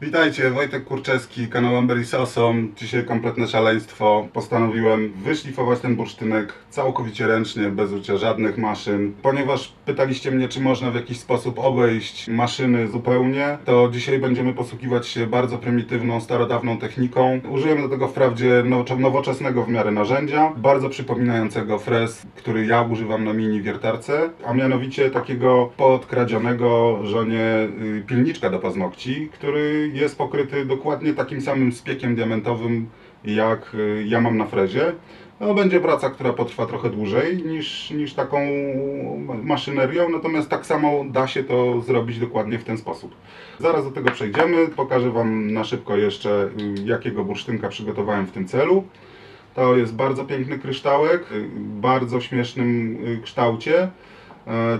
Witajcie, Wojtek Kurczewski, kanał Amber i Sosom. Dzisiaj kompletne szaleństwo. Postanowiłem wyszlifować ten bursztynek całkowicie ręcznie, bez użycia żadnych maszyn. Ponieważ pytaliście mnie, czy można w jakiś sposób obejść maszyny zupełnie, to dzisiaj będziemy posługiwać się bardzo prymitywną, starodawną techniką. Użyłem do tego wprawdzie nowoczesnego w miarę narzędzia, bardzo przypominającego frez, który ja używam na mini wiertarce, a mianowicie takiego podkradzionego żonie pilniczka do paznokci, który jest pokryty dokładnie takim samym spiekiem diamentowym, jak ja mam na frezie. No, będzie praca, która potrwa trochę dłużej niż taką maszynerią, natomiast tak samo da się to zrobić dokładnie w ten sposób. Zaraz do tego przejdziemy, pokażę Wam na szybko jeszcze, jakiego bursztynka przygotowałem w tym celu. To jest bardzo piękny kryształek, w bardzo śmiesznym kształcie,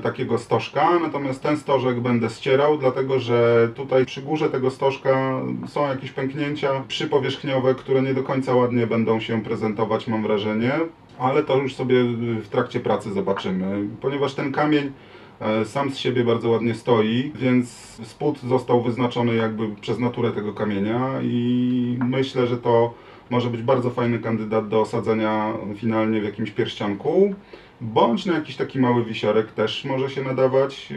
takiego stożka, natomiast ten stożek będę ścierał, dlatego że tutaj przy górze tego stożka są jakieś pęknięcia przypowierzchniowe, które nie do końca ładnie będą się prezentować, mam wrażenie, ale to już sobie w trakcie pracy zobaczymy. Ponieważ ten kamień sam z siebie bardzo ładnie stoi, więc spód został wyznaczony jakby przez naturę tego kamienia i myślę, że to może być bardzo fajny kandydat do osadzenia finalnie w jakimś pierścionku, bądź na jakiś taki mały wisiorek też może się nadawać.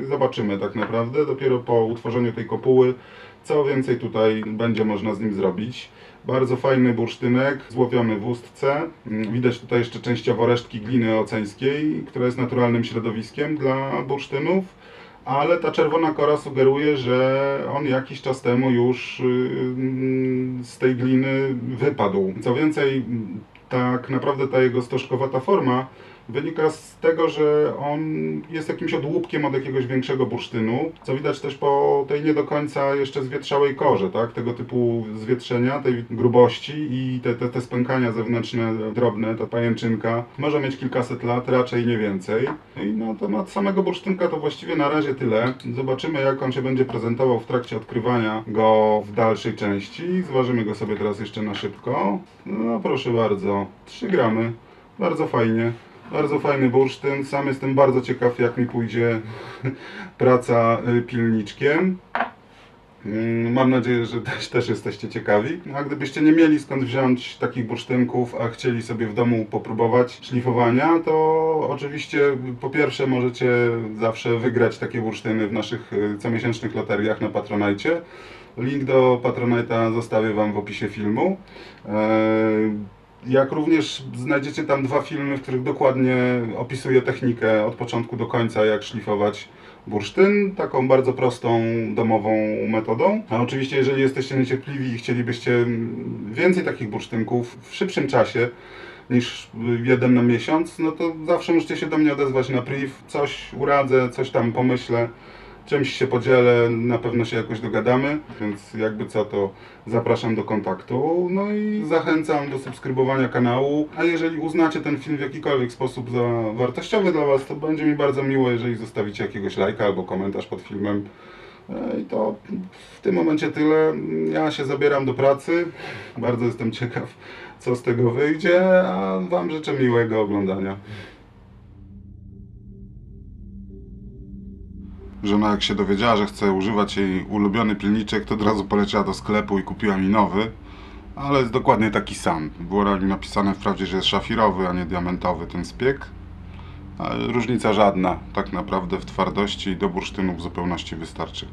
Zobaczymy tak naprawdę, dopiero po utworzeniu tej kopuły, co więcej tutaj będzie można z nim zrobić. Bardzo fajny bursztynek, złowiony w ustce. Widać tutaj jeszcze częściowo resztki gliny oceńskiej, która jest naturalnym środowiskiem dla bursztynów, ale ta czerwona kora sugeruje, że on jakiś czas temu już z tej gliny wypadł. Co więcej, tak naprawdę ta jego stożkowata forma wynika z tego, że on jest jakimś odłupkiem od jakiegoś większego bursztynu, co widać też po tej nie do końca jeszcze zwietrzałej korze, tak? Tego typu zwietrzenia, tej grubości i te spękania zewnętrzne, drobne, ta pajęczynka może mieć kilkaset lat, raczej nie więcej. I na temat samego bursztynka to właściwie na razie tyle. Zobaczymy, jak on się będzie prezentował w trakcie odkrywania go w dalszej części. Zważymy go sobie teraz jeszcze na szybko. No proszę bardzo, 3 gramy. Bardzo fajnie. Bardzo fajny bursztyn. Sam jestem bardzo ciekaw, jak mi pójdzie praca pilniczkiem. Mam nadzieję, że też jesteście ciekawi. A gdybyście nie mieli skąd wziąć takich bursztynków, a chcieli sobie w domu popróbować szlifowania, to oczywiście po pierwsze możecie zawsze wygrać takie bursztyny w naszych comiesięcznych loteriach na Patronite. Link do Patronite'a zostawię Wam w opisie filmu. Jak również znajdziecie tam 2 filmy, w których dokładnie opisuję technikę od początku do końca, jak szlifować bursztyn, taką bardzo prostą, domową metodą. A oczywiście, jeżeli jesteście niecierpliwi i chcielibyście więcej takich bursztynków w szybszym czasie niż jeden na miesiąc, no to zawsze możecie się do mnie odezwać na priv, coś uradzę, coś tam pomyślę, czymś się podzielę, na pewno się jakoś dogadamy, więc jakby co, to zapraszam do kontaktu. No i zachęcam do subskrybowania kanału, a jeżeli uznacie ten film w jakikolwiek sposób za wartościowy dla Was, to będzie mi bardzo miło, jeżeli zostawicie jakiegoś lajka albo komentarz pod filmem. I to w tym momencie tyle. Ja się zabieram do pracy. Bardzo jestem ciekaw, co z tego wyjdzie, a Wam życzę miłego oglądania. Żona jak się dowiedziała, że chcę używać jej ulubiony pilniczek, to od razu poleciała do sklepu i kupiła mi nowy. Ale jest dokładnie taki sam. Było na nim napisane wprawdzie, że jest szafirowy, a nie diamentowy ten spiek. Ale różnica żadna. Tak naprawdę w twardości i do bursztynu w zupełności wystarczy.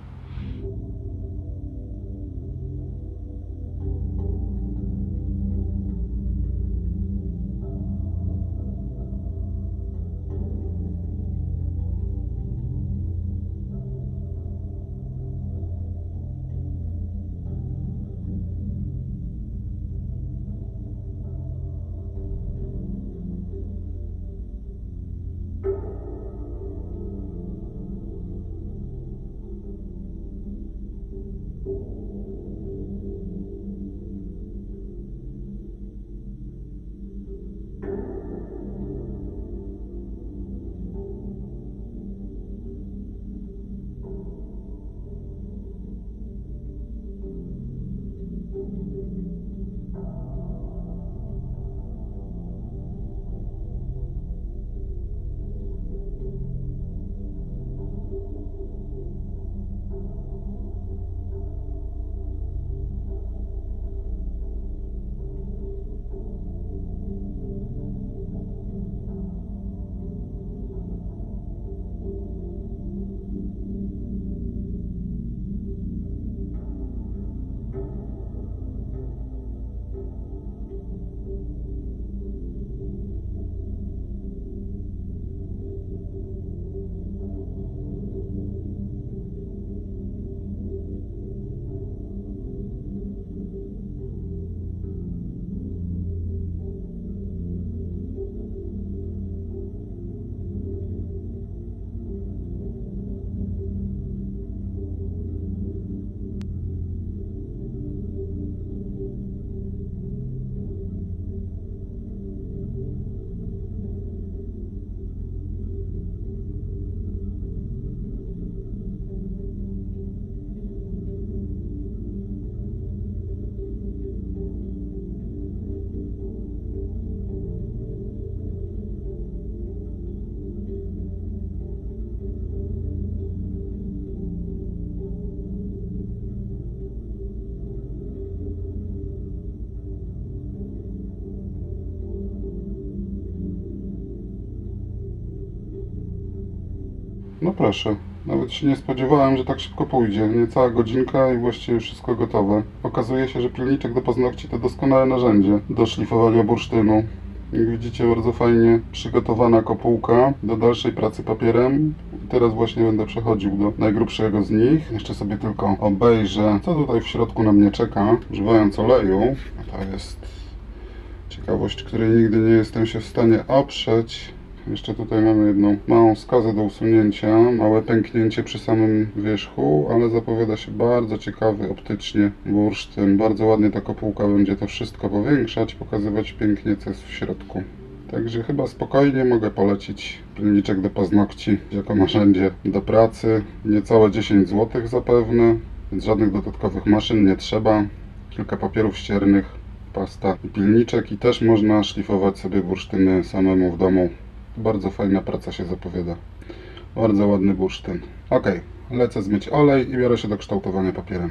No proszę, nawet się nie spodziewałem, że tak szybko pójdzie. Niecała godzinka i właściwie wszystko gotowe. Okazuje się, że pilniczek do paznokci to doskonałe narzędzie do szlifowania bursztynu. Jak widzicie, bardzo fajnie przygotowana kopułka do dalszej pracy papierem. Teraz właśnie będę przechodził do najgrubszego z nich. Jeszcze sobie tylko obejrzę, co tutaj w środku na mnie czeka, używając oleju. To jest ciekawość, której nigdy nie jestem się w stanie oprzeć. Jeszcze tutaj mamy jedną małą skazę do usunięcia, małe pęknięcie przy samym wierzchu, ale zapowiada się bardzo ciekawy optycznie bursztyn. Bardzo ładnie ta kopułka będzie to wszystko powiększać, pokazywać pięknie, co jest w środku. Także chyba spokojnie mogę polecić pilniczek do paznokci jako narzędzie do pracy. Niecałe 10 zł zapewne, więc żadnych dodatkowych maszyn nie trzeba. Kilka papierów ściernych, pasta i pilniczek i też można szlifować sobie bursztyny samemu w domu. Bardzo fajna praca się zapowiada. Bardzo ładny bursztyn. Ok, lecę zmyć olej i biorę się do kształtowania papierem.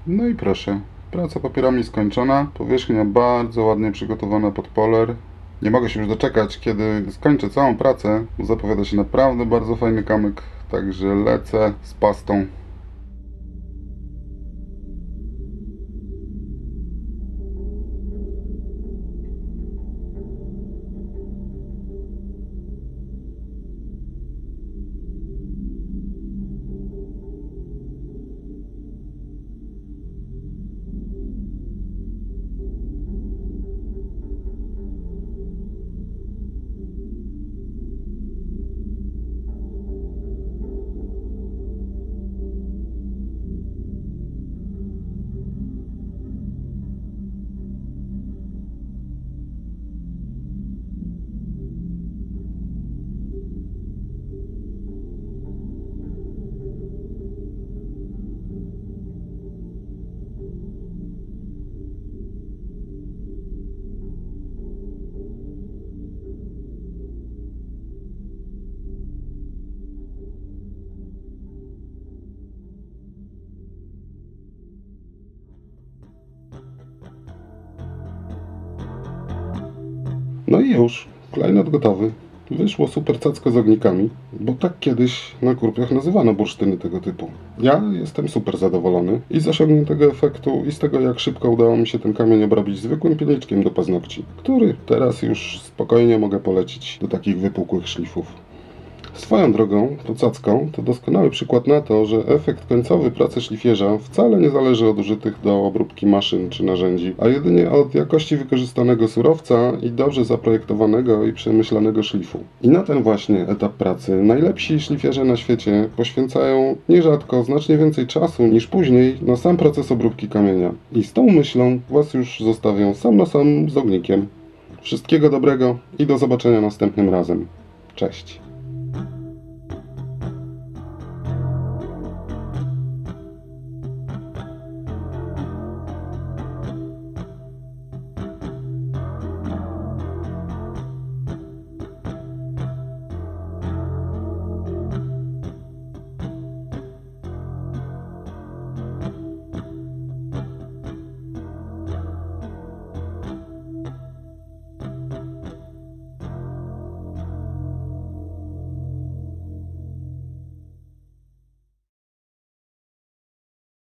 No i proszę, praca papierami skończona, powierzchnia bardzo ładnie przygotowana pod poler. Nie mogę się już doczekać, kiedy skończę całą pracę, bo zapowiada się naprawdę bardzo fajny kamyk, także lecę z pastą. No i już, klejnot gotowy. Wyszło super cacko z ognikami, bo tak kiedyś na kurpiach nazywano bursztyny tego typu. Ja jestem super zadowolony i z osiągniętego efektu i z tego, jak szybko udało mi się ten kamień obrobić zwykłym pieniczkiem do paznokci, który teraz już spokojnie mogę polecić do takich wypukłych szlifów. Swoją drogą, to cacką to doskonały przykład na to, że efekt końcowy pracy szlifierza wcale nie zależy od użytych do obróbki maszyn czy narzędzi, a jedynie od jakości wykorzystanego surowca i dobrze zaprojektowanego i przemyślanego szlifu. I na ten właśnie etap pracy najlepsi szlifierze na świecie poświęcają nierzadko znacznie więcej czasu niż później na sam proces obróbki kamienia. I z tą myślą Was już zostawię sam na sam z ognikiem. Wszystkiego dobrego i do zobaczenia następnym razem. Cześć.